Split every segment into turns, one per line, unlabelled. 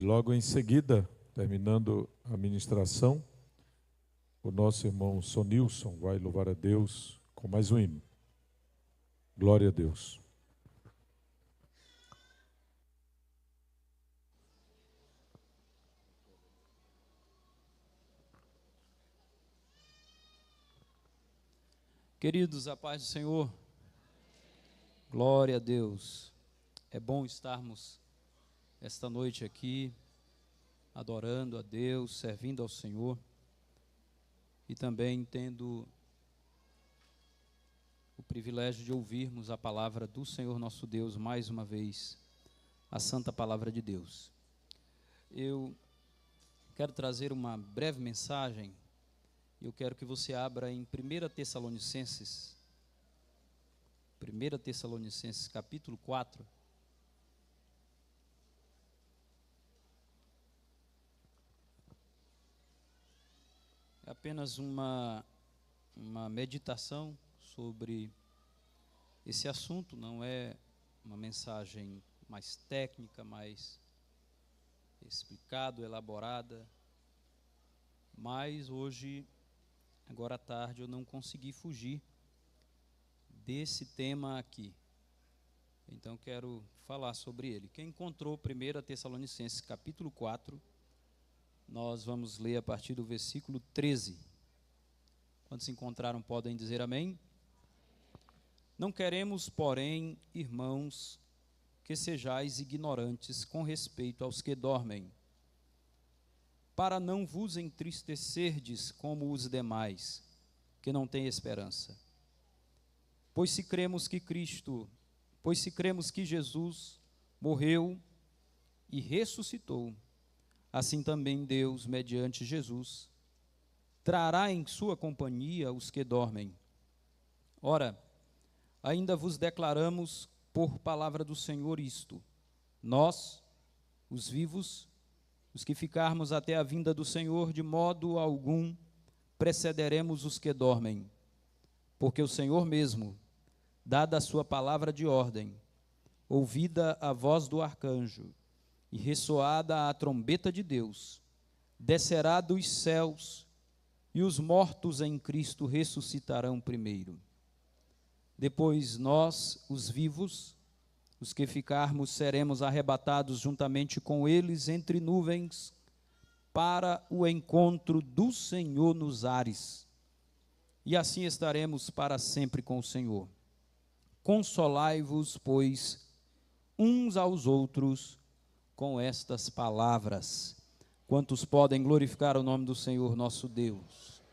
Logo em seguida, terminando a ministração, o nosso irmão Sonilson vai louvar a Deus com mais um hino. Glória a Deus.
Queridos, a paz do Senhor, glória a Deus. É bom estarmos esta noite aqui, adorando a Deus, servindo ao Senhor e também tendo o privilégio de ouvirmos a palavra do Senhor nosso Deus mais uma vez, a santa palavra de Deus. Eu quero trazer uma breve mensagem. Eu quero que você abra em 1 Tessalonicenses capítulo 4. É apenas uma meditação sobre esse assunto, não é uma mensagem mais técnica, mais explicada, elaborada, mas hoje, agora à tarde, eu não consegui fugir desse tema aqui. Então, quero falar sobre ele. Quem encontrou 1 Tessalonicenses capítulo 4, nós vamos ler a partir do versículo 13. Quando se encontraram, podem dizer amém? Não queremos, porém, irmãos, que sejais ignorantes com respeito aos que dormem, para não vos entristecerdes como os demais, que não têm esperança. Pois se cremos que Jesus morreu e ressuscitou, assim também Deus, mediante Jesus, trará em sua companhia os que dormem. Ora, ainda vos declaramos por palavra do Senhor isto: nós, os vivos, os que ficarmos até a vinda do Senhor, de modo algum precederemos os que dormem, porque o Senhor mesmo, dada a sua palavra de ordem, ouvida a voz do arcanjo e ressoada a trombeta de Deus, descerá dos céus, e os mortos em Cristo ressuscitarão primeiro. Depois nós, os vivos, os que ficarmos, seremos arrebatados juntamente com eles entre nuvens, para o encontro do Senhor nos ares, e assim estaremos para sempre com o Senhor. Consolai-vos, pois, uns aos outros com estas palavras. Quantos podem glorificar o nome do Senhor nosso Deus?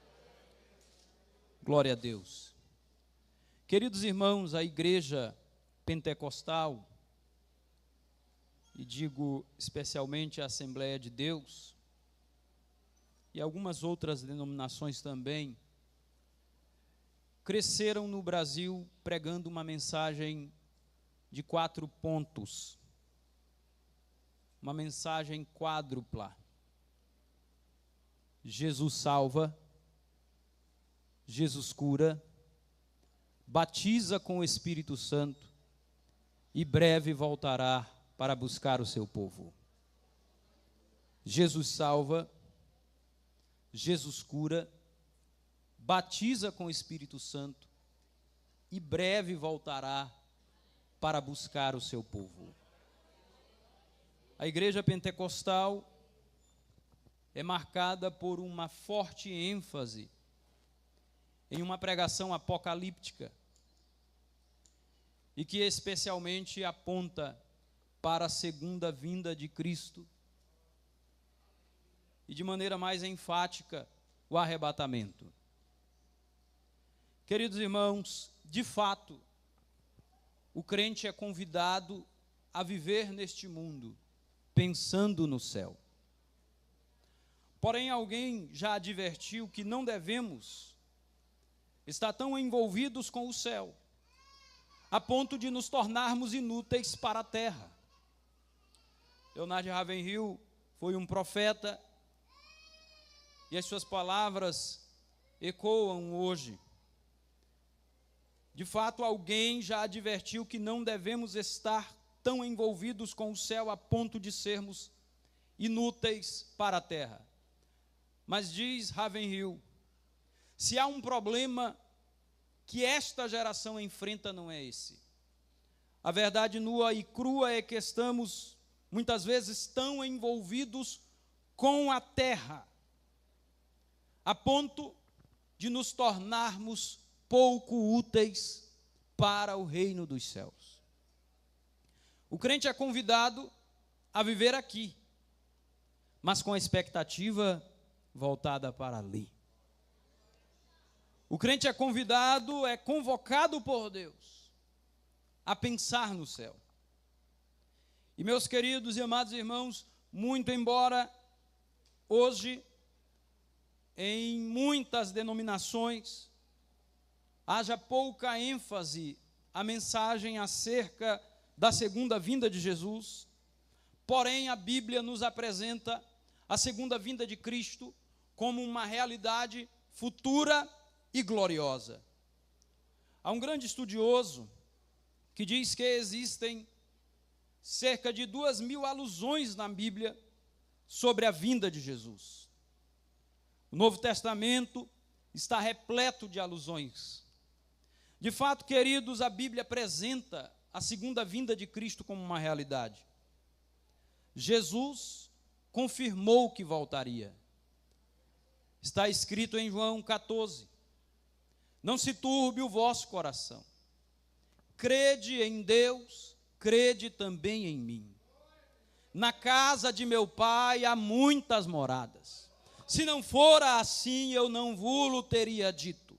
Glória a Deus. Queridos irmãos, a igreja pentecostal, e digo especialmente a Assembleia de Deus, e algumas outras denominações também, cresceram no Brasil pregando uma mensagem de 4 pontos, uma mensagem quádrupla. Jesus salva, Jesus cura, batiza com o Espírito Santo e breve voltará para buscar o seu povo. Jesus salva, Jesus cura, batiza com o Espírito Santo e breve voltará para buscar o seu povo. A igreja pentecostal é marcada por uma forte ênfase em uma pregação apocalíptica e que especialmente aponta para a segunda vinda de Cristo e de maneira mais enfática o arrebatamento. Queridos irmãos, de fato, o crente é convidado a viver neste mundo pensando no céu. Porém, alguém já advertiu que não devemos estar tão envolvidos com o céu, a ponto de nos tornarmos inúteis para a terra. Leonard Ravenhill foi um profeta e as suas palavras ecoam hoje. De fato, alguém já advertiu que não devemos estar tão envolvidos com o céu a ponto de sermos inúteis para a terra. Mas diz Ravenhill, se há um problema que esta geração enfrenta, não é esse. A verdade nua e crua é que estamos, muitas vezes, tão envolvidos com a terra, a ponto de nos tornarmos pouco úteis para o reino dos céus. O crente é convidado a viver aqui, mas com a expectativa voltada para ali. O crente é convidado, é convocado por Deus a pensar no céu. E, meus queridos e amados irmãos, muito embora hoje, em muitas denominações, haja pouca ênfase à mensagem acerca da segunda vinda de Jesus, porém a Bíblia nos apresenta a segunda vinda de Cristo como uma realidade futura e gloriosa. Há um grande estudioso que diz que existem cerca de 2.000 alusões na Bíblia sobre a vinda de Jesus. O Novo Testamento está repleto de alusões. De fato, queridos, a Bíblia apresenta a segunda vinda de Cristo como uma realidade. Jesus confirmou que voltaria. Está escrito em João 14: não se turbe o vosso coração. Crede em Deus, crede também em mim. Na casa de meu Pai há muitas moradas. Se não fora assim, eu não vou-lo teria dito,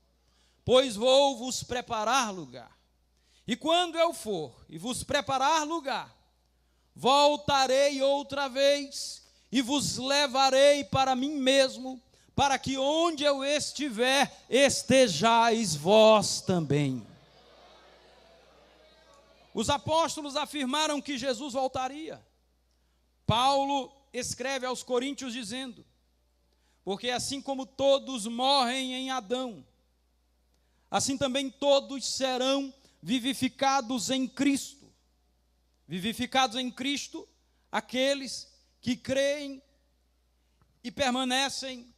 pois vou vos preparar lugar. E quando eu for e vos preparar lugar, voltarei outra vez e vos levarei para mim mesmo, para que onde eu estiver, estejais vós também. Os apóstolos afirmaram que Jesus voltaria. Paulo escreve aos Coríntios dizendo: porque assim como todos morrem em Adão, assim também todos serão vivificados em Cristo. Vivificados em Cristo, aqueles que creem e permanecem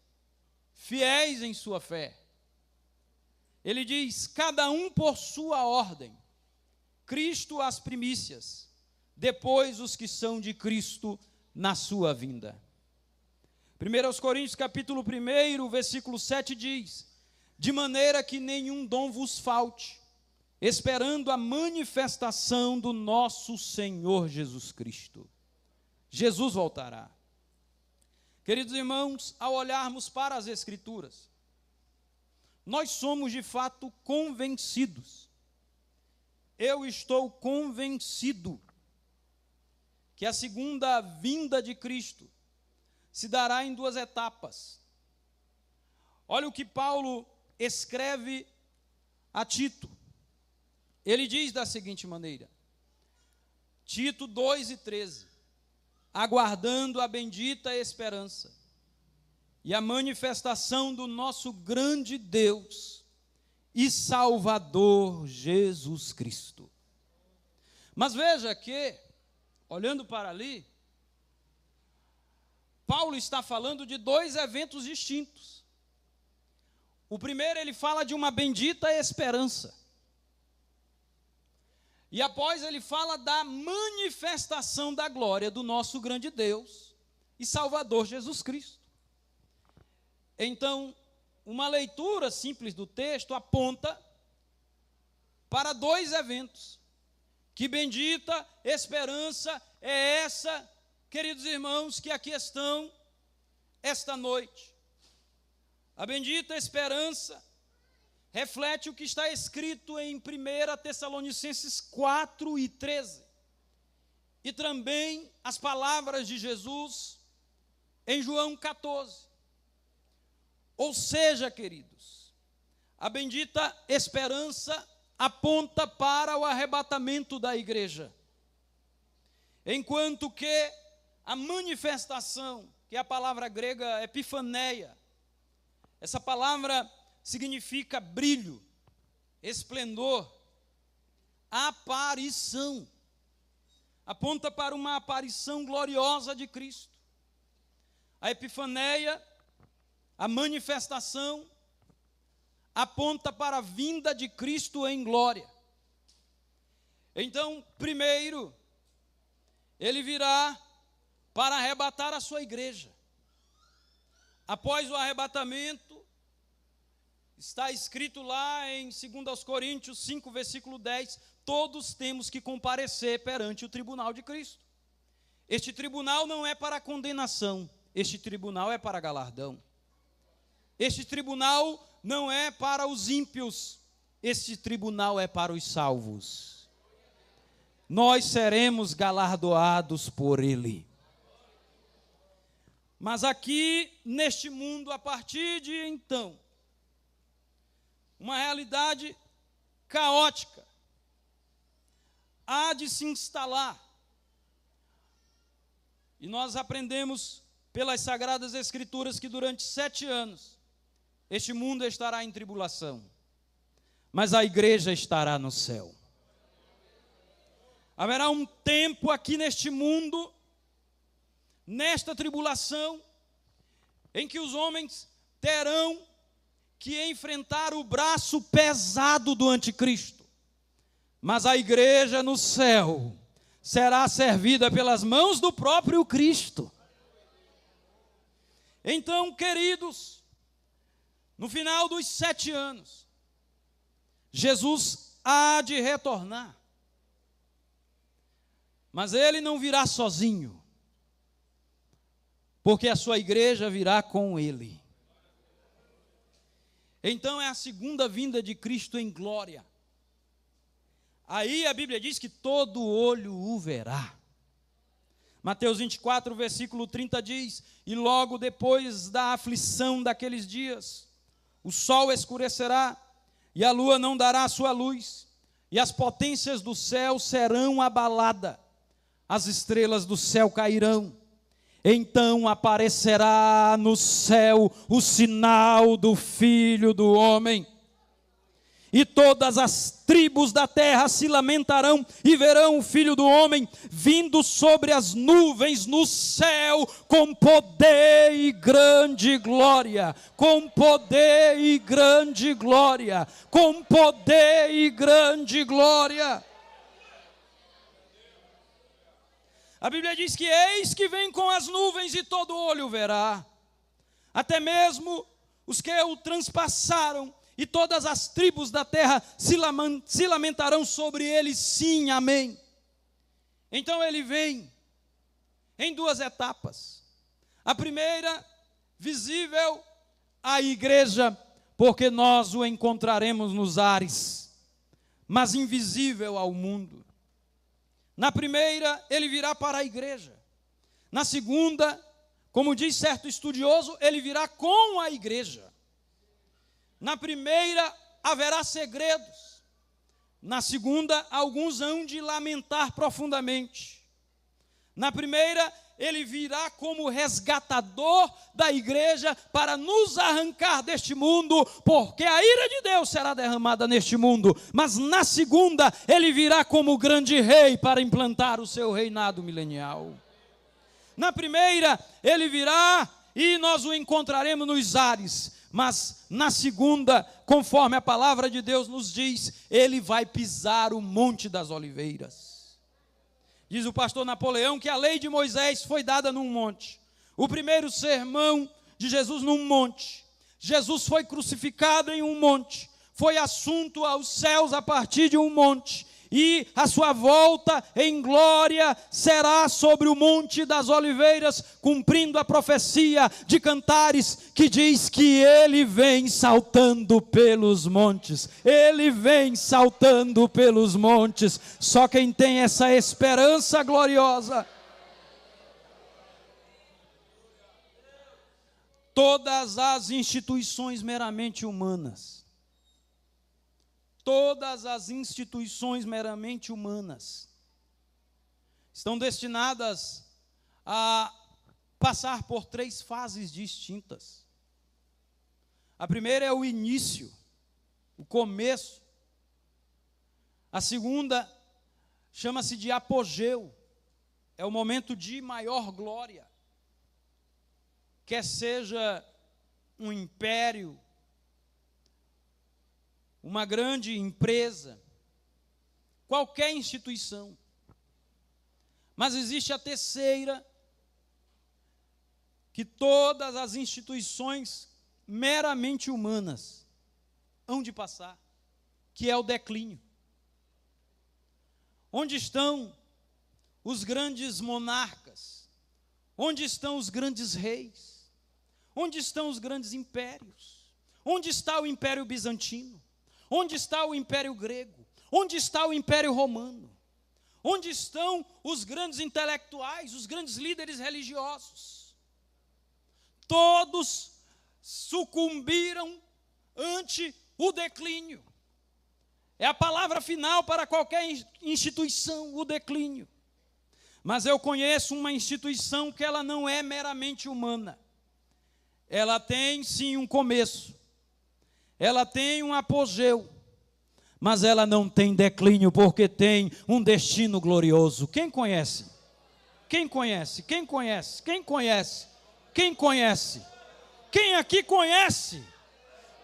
fiéis em sua fé. Ele diz: cada um por sua ordem. Cristo as primícias, depois os que são de Cristo na sua vinda. 1 Coríntios capítulo 1, versículo 7 diz: de maneira que nenhum dom vos falte, esperando a manifestação do nosso Senhor Jesus Cristo. Jesus voltará. Queridos irmãos, ao olharmos para as Escrituras, nós somos de fato convencidos. Eu estou convencido que a segunda vinda de Cristo se dará em 2 etapas. Olha o que Paulo escreve a Tito. Ele diz da seguinte maneira, Tito 2:13, aguardando a bendita esperança e a manifestação do nosso grande Deus e Salvador Jesus Cristo. Mas veja que, olhando para ali, Paulo está falando de 2 eventos distintos. O primeiro, ele fala de uma bendita esperança. E após ele fala da manifestação da glória do nosso grande Deus e Salvador Jesus Cristo. Então, uma leitura simples do texto aponta para 2 eventos. Que bendita esperança é essa, queridos irmãos, que aqui estão esta noite? A bendita esperança reflete o que está escrito em 1 Tessalonicenses 4:13. E também as palavras de Jesus em João 14. Ou seja, queridos, a bendita esperança aponta para o arrebatamento da igreja. Enquanto que a manifestação, que é a palavra grega epifaneia, essa palavra significa brilho, esplendor, aparição. Aponta para uma aparição gloriosa de Cristo. A epifaneia, a manifestação, aponta para a vinda de Cristo em glória. Então, primeiro, ele virá para arrebatar a sua igreja. Após o arrebatamento, está escrito lá em 2 Coríntios 5, versículo 10, todos temos que comparecer perante o tribunal de Cristo. Este tribunal não é para condenação, este tribunal é para galardão. Este tribunal não é para os ímpios, este tribunal é para os salvos. Nós seremos galardoados por ele. Mas aqui, neste mundo, a partir de então, uma realidade caótica há de se instalar. E nós aprendemos pelas Sagradas Escrituras que durante 7 anos, este mundo estará em tribulação, mas a igreja estará no céu. Haverá um tempo aqui neste mundo, nesta tribulação, em que os homens terão que enfrentar o braço pesado do anticristo, mas a igreja no céu será servida pelas mãos do próprio Cristo. Então, queridos, no final dos 7 anos, Jesus há de retornar, mas ele não virá sozinho, porque a sua igreja virá com ele. Então é a segunda vinda de Cristo em glória. Aí a Bíblia diz que todo olho o verá. Mateus 24, versículo 30 diz, e logo depois da aflição daqueles dias, o sol escurecerá, e a lua não dará a sua luz, e as potências do céu serão abaladas, as estrelas do céu cairão. Então aparecerá no céu o sinal do Filho do Homem. E todas as tribos da terra se lamentarão e verão o Filho do Homem vindo sobre as nuvens no céu com poder e grande glória. Com poder e grande glória. Com poder e grande glória. A Bíblia diz que eis que vem com as nuvens e todo olho verá. Até mesmo os que o transpassaram e todas as tribos da terra se lamentarão sobre ele, sim, amém. Então ele vem em 2 etapas. A primeira, visível à igreja, porque nós o encontraremos nos ares, mas invisível ao mundo. Na primeira, ele virá para a igreja. Na segunda, como diz certo estudioso, ele virá com a igreja. Na primeira, haverá segredos. Na segunda, alguns hão de lamentar profundamente. Na primeira, ele virá como resgatador da igreja para nos arrancar deste mundo, porque a ira de Deus será derramada neste mundo. Mas na segunda, ele virá como grande rei para implantar o seu reinado milenial. Na primeira, ele virá e nós o encontraremos nos ares. Mas na segunda, conforme a palavra de Deus nos diz, ele vai pisar o Monte das Oliveiras. Diz o pastor Napoleão que a lei de Moisés foi dada num monte. O primeiro sermão de Jesus num monte. Jesus foi crucificado em um monte. Foi assunto aos céus a partir de um monte. E a sua volta em glória será sobre o Monte das Oliveiras, cumprindo a profecia de Cantares, que diz que ele vem saltando pelos montes. Ele vem saltando pelos montes. Só quem tem essa esperança gloriosa. Todas as instituições meramente humanas, todas as instituições meramente humanas estão destinadas a passar por 3 fases distintas. A primeira é o início, o começo. A segunda chama-se de apogeu, é o momento de maior glória. quer seja um império, uma grande empresa, qualquer instituição. Mas existe a terceira, que todas as instituições meramente humanas hão de passar, que é o declínio. Onde estão os grandes monarcas? Onde estão os grandes reis? Onde estão os grandes impérios? Onde está o Império Bizantino? Onde está o Império Grego? Onde está o Império Romano? Onde estão os grandes intelectuais, os grandes líderes religiosos? Todos sucumbiram ante o declínio. É a palavra final para qualquer instituição, o declínio. Mas eu conheço uma instituição que ela não é meramente humana. Ela tem sim um começo. Ela tem um apogeu. Mas ela não tem declínio, porque tem um destino glorioso. Quem conhece? Quem conhece? Quem conhece? Quem conhece? Quem conhece? Quem aqui conhece?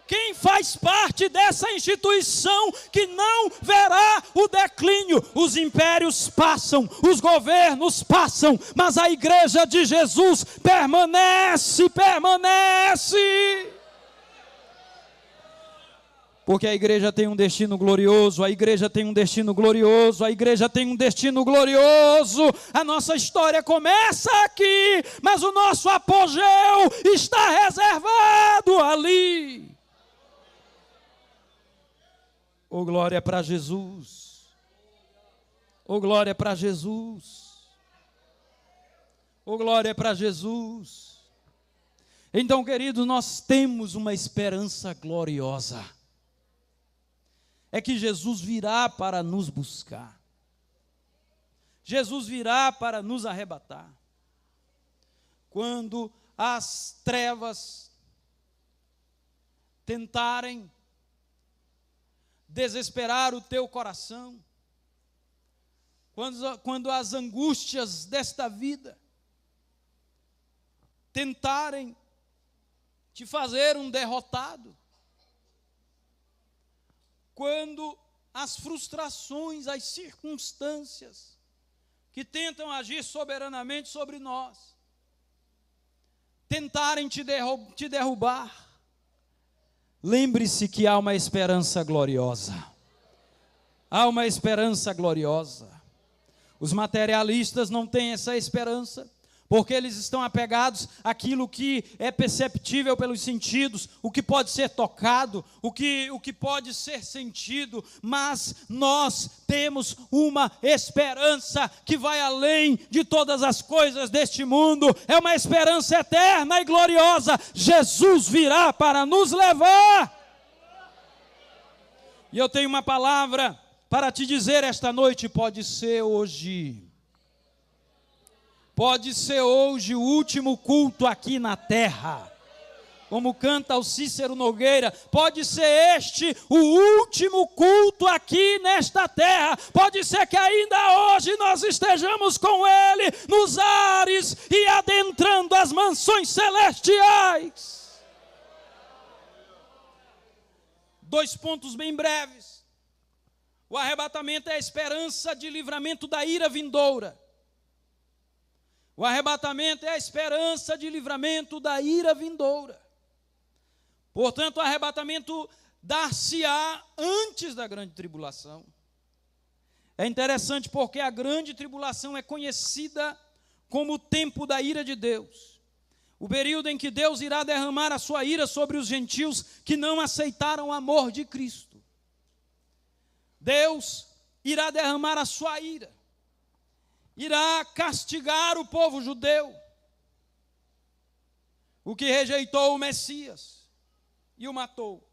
Quem faz parte dessa instituição que não verá o declínio? Os impérios passam, os governos passam, mas a igreja de Jesus permanece. Porque a igreja tem um destino glorioso, a igreja tem um destino glorioso, a igreja tem um destino glorioso. A nossa história começa aqui, mas o nosso apogeu está reservado ali. Oh, glória para Jesus. Oh, glória para Jesus. Oh, glória para Jesus. Então, queridos, nós temos uma esperança gloriosa. É que Jesus virá para nos buscar. Jesus virá para nos arrebatar. Quando as trevas tentarem desesperar o teu coração, quando as angústias desta vida tentarem te fazer um derrotado, quando as frustrações, as circunstâncias que tentam agir soberanamente sobre nós, tentarem te derrubar, lembre-se que há uma esperança gloriosa. Há uma esperança gloriosa. Os materialistas não têm essa esperança, porque eles estão apegados àquilo que é perceptível pelos sentidos, o que pode ser tocado, o que pode ser sentido, mas nós temos uma esperança que vai além de todas as coisas deste mundo, é uma esperança eterna e gloriosa. Jesus virá para nos levar. E eu tenho uma palavra para te dizer esta noite, pode ser hoje. Pode ser hoje o último culto aqui na terra. Como canta o Cícero Nogueira, pode ser este o último culto aqui nesta terra. Pode ser que ainda hoje nós estejamos com Ele nos ares e adentrando as mansões celestiais. 2 pontos bem breves. O arrebatamento é a esperança de livramento da ira vindoura. O arrebatamento é a esperança de livramento da ira vindoura. Portanto, o arrebatamento dar-se-á antes da grande tribulação. É interessante porque a grande tribulação é conhecida como o tempo da ira de Deus. O período em que Deus irá derramar a sua ira sobre os gentios que não aceitaram o amor de Cristo. Deus irá derramar a sua ira. Irá castigar o povo judeu, o que rejeitou o Messias e o matou.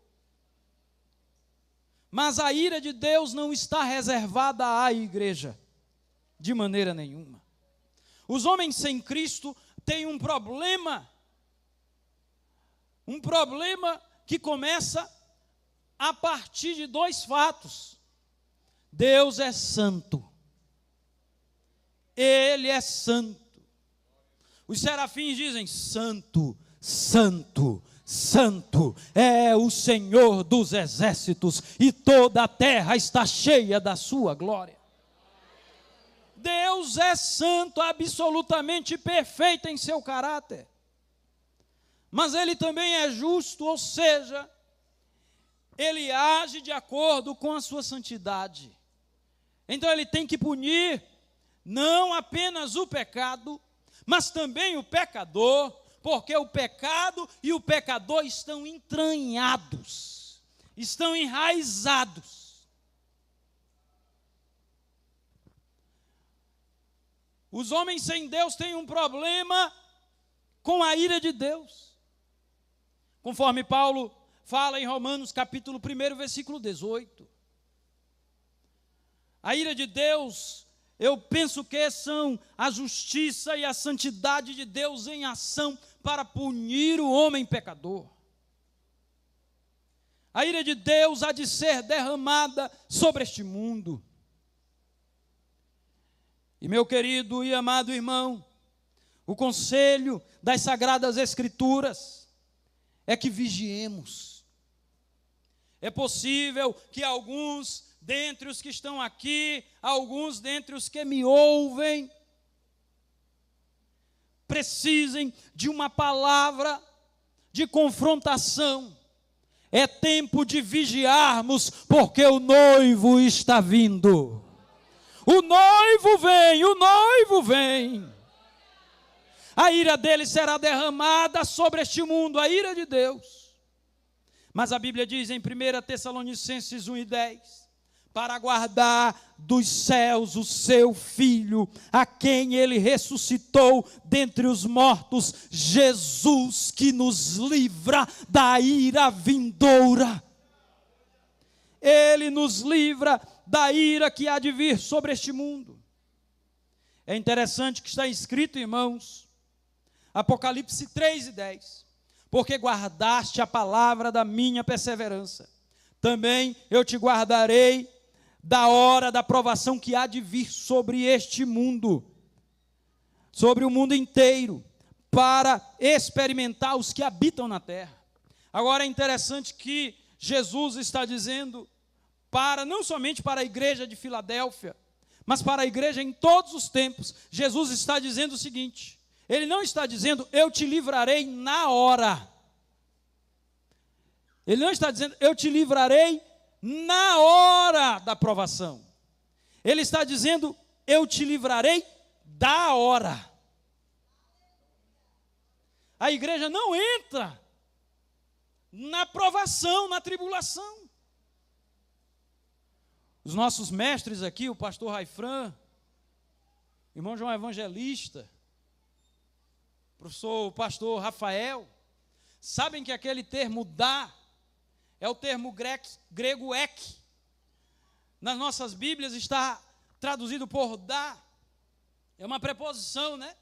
Mas a ira de Deus não está reservada à igreja, de maneira nenhuma. Os homens sem Cristo têm um problema que começa a partir de 2 fatos. Deus é santo. Ele é santo. Os serafins dizem: Santo, Santo, Santo é o Senhor dos exércitos, e toda a terra está cheia da sua glória. Deus é santo, absolutamente perfeito em seu caráter. Mas Ele também é justo, ou seja, Ele age de acordo com a sua santidade. Então Ele tem que punir não apenas o pecado, mas também o pecador, porque o pecado e o pecador estão entranhados, estão enraizados. Os homens sem Deus têm um problema com a ira de Deus. Conforme Paulo fala em Romanos capítulo 1, versículo 18. A ira de Deus, eu penso que são a justiça e a santidade de Deus em ação para punir o homem pecador. A ira de Deus há de ser derramada sobre este mundo. E meu querido e amado irmão, o conselho das Sagradas Escrituras é que vigiemos. É possível que alguns dentre os que estão aqui, alguns dentre os que me ouvem, precisem de uma palavra de confrontação. É tempo de vigiarmos, porque o noivo está vindo. O noivo vem, o noivo vem. A ira dele será derramada sobre este mundo, a ira de Deus. Mas a Bíblia diz em 1 Tessalonicenses 1:10, para guardar dos céus o seu Filho, a quem ele ressuscitou dentre os mortos, Jesus, que nos livra da ira vindoura. Ele nos livra da ira que há de vir sobre este mundo. É interessante que está escrito, irmãos, Apocalipse 3:10, porque guardaste a palavra da minha perseverança, também eu te guardarei da hora da provação que há de vir sobre este mundo, sobre o mundo inteiro, para experimentar os que habitam na terra. Agora é interessante que Jesus está dizendo, não somente para a igreja de Filadélfia, mas para a igreja em todos os tempos. Jesus está dizendo o seguinte: Ele não está dizendo, eu te livrarei na hora. Ele não está dizendo, eu te livrarei na hora da provação. Ele está dizendo, eu te livrarei da hora. A igreja não entra na provação, na tribulação. Os nossos mestres aqui, o pastor Raifran, o irmão João Evangelista, o pastor Rafael, sabem que aquele termo dá é o termo grego ek. Nas nossas Bíblias está traduzido por dar. É uma preposição, né?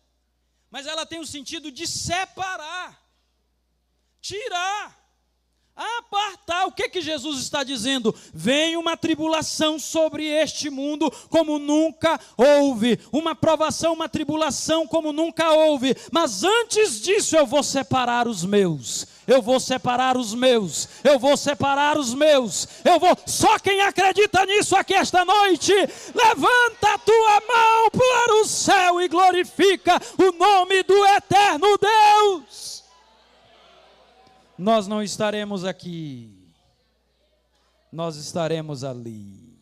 Mas ela tem o sentido de separar, tirar, apartar. O que Jesus está dizendo? Vem uma tribulação sobre este mundo como nunca houve, uma provação, uma tribulação como nunca houve, mas antes disso eu vou separar os meus, eu vou separar os meus, eu vou separar os meus, só quem acredita nisso aqui esta noite, levanta a tua mão para o céu e glorifica o nome do eterno Deus. Nós não estaremos aqui, nós estaremos ali.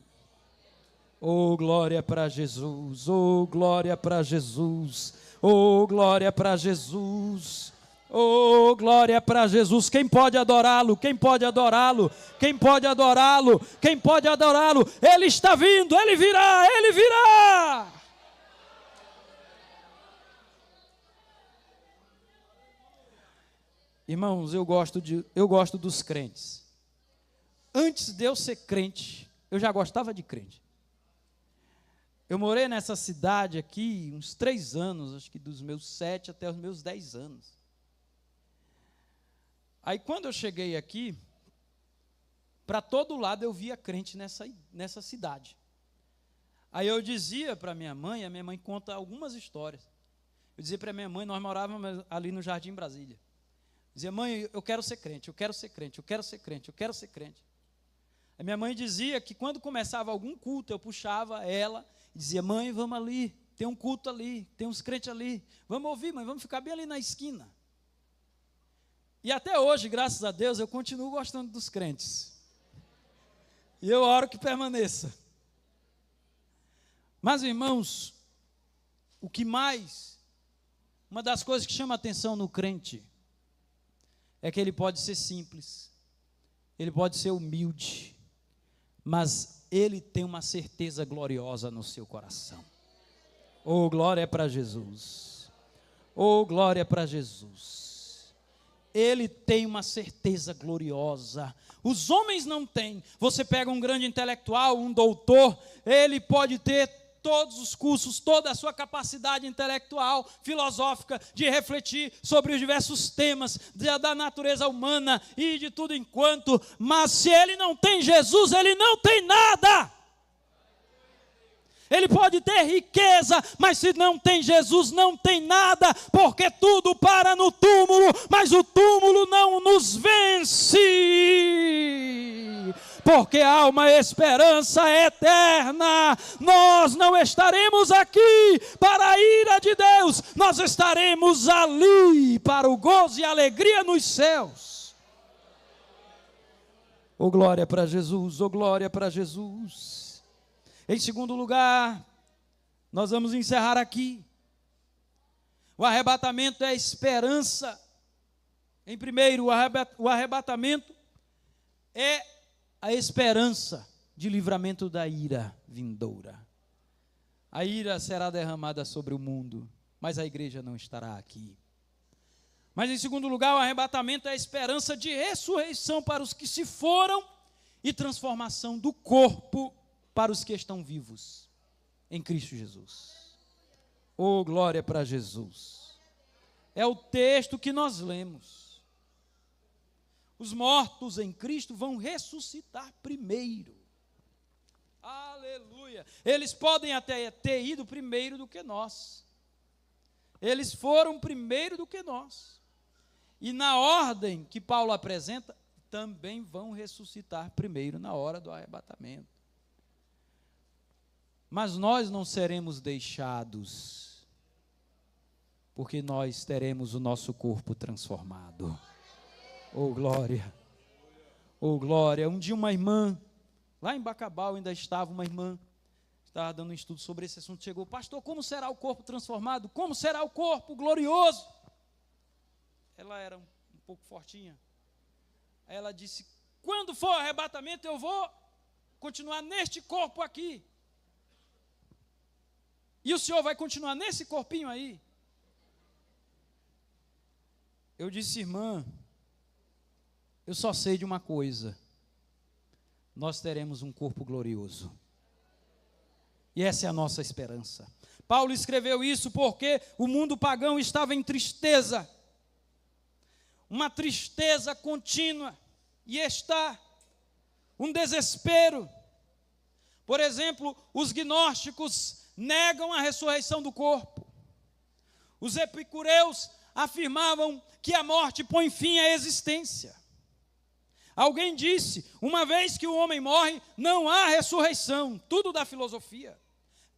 Oh, glória para Jesus, oh, glória para Jesus, oh, glória para Jesus, oh, glória para Jesus. Quem pode adorá-lo? Quem pode adorá-lo? Quem pode adorá-lo? Quem pode adorá-lo? Ele está vindo, ele virá, ele virá. Irmãos, eu gosto dos crentes. Antes de eu ser crente, eu já gostava de crente. Eu morei nessa cidade aqui uns 3 anos, acho que dos meus 7 até os meus 10 anos. Aí quando eu cheguei aqui, para todo lado eu via crente nessa cidade. Aí eu dizia para minha mãe, a minha mãe conta algumas histórias. Eu dizia para minha mãe, nós morávamos ali no Jardim Brasília. Eu dizia, mãe, eu quero ser crente, eu quero ser crente, eu quero ser crente, eu quero ser crente. A minha mãe dizia que quando começava algum culto, eu puxava ela e dizia, mãe, vamos ali, tem um culto ali, tem uns crentes ali. Vamos ouvir, mãe, vamos ficar bem ali na esquina. E até hoje, graças a Deus, eu continuo gostando dos crentes. E eu oro que permaneça. Mas, irmãos, o que mais, uma das coisas que chama a atenção no crente, é que ele pode ser simples, ele pode ser humilde, mas ele tem uma certeza gloriosa no seu coração. Oh, glória para Jesus. Oh, glória para Jesus. Ele tem uma certeza gloriosa. Os homens não têm. Você pega um grande intelectual, um doutor, ele pode ter todos os cursos, toda a sua capacidade intelectual, filosófica, de refletir sobre os diversos temas da natureza humana e de tudo enquanto, mas se ele não tem Jesus, ele não tem nada. Ele pode ter riqueza, mas se não tem Jesus, não tem nada, porque tudo para no túmulo, mas o túmulo não nos vence. Porque há uma esperança eterna. Nós não estaremos aqui para a ira de Deus, nós estaremos ali para o gozo e a alegria nos céus. Oh, glória para Jesus, oh, glória para Jesus. Em segundo lugar, nós vamos encerrar aqui. O arrebatamento é a esperança. Em primeiro, o arrebatamento é a esperança de livramento da ira vindoura. A ira será derramada sobre o mundo, mas a igreja não estará aqui. Mas em segundo lugar, o arrebatamento é a esperança de ressurreição para os que se foram e transformação do corpo para os que estão vivos em Cristo Jesus. Oh, glória para Jesus. É o texto que nós lemos. Os mortos em Cristo vão ressuscitar primeiro. Aleluia. Eles podem até ter ido primeiro do que nós. Eles foram primeiro do que nós. E na ordem que Paulo apresenta, também vão ressuscitar primeiro na hora do arrebatamento. Mas nós não seremos deixados, porque nós teremos o nosso corpo transformado. Oh, glória! Oh, glória! Um dia uma irmã, lá em Bacabal ainda estava uma irmã, estava dando um estudo sobre esse assunto, chegou, pastor, como será o corpo transformado? Como será o corpo glorioso? Ela era um pouco fortinha. Aí ela disse, quando for o arrebatamento eu vou continuar neste corpo aqui. E o senhor vai continuar nesse corpinho aí? Eu disse, irmã, eu só sei de uma coisa. Nós teremos um corpo glorioso. E essa é a nossa esperança. Paulo escreveu isso porque o mundo pagão estava em tristeza. Uma tristeza contínua. E está um desespero. Por exemplo, os gnósticos negam a ressurreição do corpo. Os epicureus afirmavam que a morte põe fim à existência. Alguém disse, uma vez que o homem morre, não há ressurreição. Tudo da filosofia.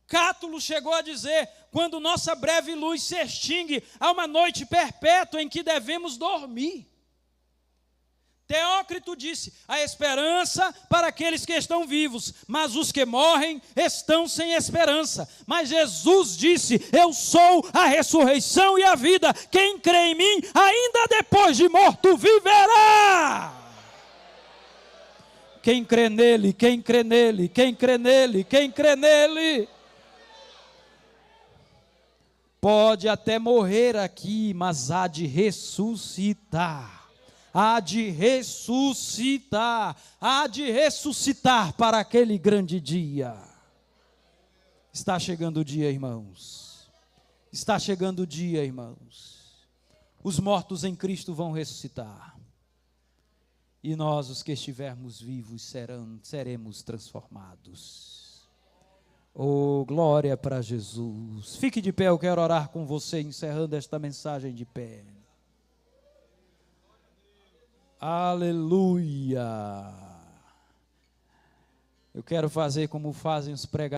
Cátulo chegou a dizer, quando nossa breve luz se extingue, há uma noite perpétua em que devemos dormir. Teócrito disse, a esperança para aqueles que estão vivos, mas os que morrem estão sem esperança. Mas Jesus disse, eu sou a ressurreição e a vida, quem crê em mim, ainda depois de morto, viverá. Quem crê nele, quem crê nele, quem crê nele, quem crê nele, pode até morrer aqui, mas há de ressuscitar. Há de ressuscitar, há de ressuscitar para aquele grande dia. Está chegando o dia, irmãos. Está chegando o dia, irmãos. Os mortos em Cristo vão ressuscitar. E nós, os que estivermos vivos, seremos transformados. Oh, glória para Jesus. Fique de pé, eu quero orar com você, encerrando esta mensagem de pé. Aleluia. Eu quero fazer como fazem os pregadores.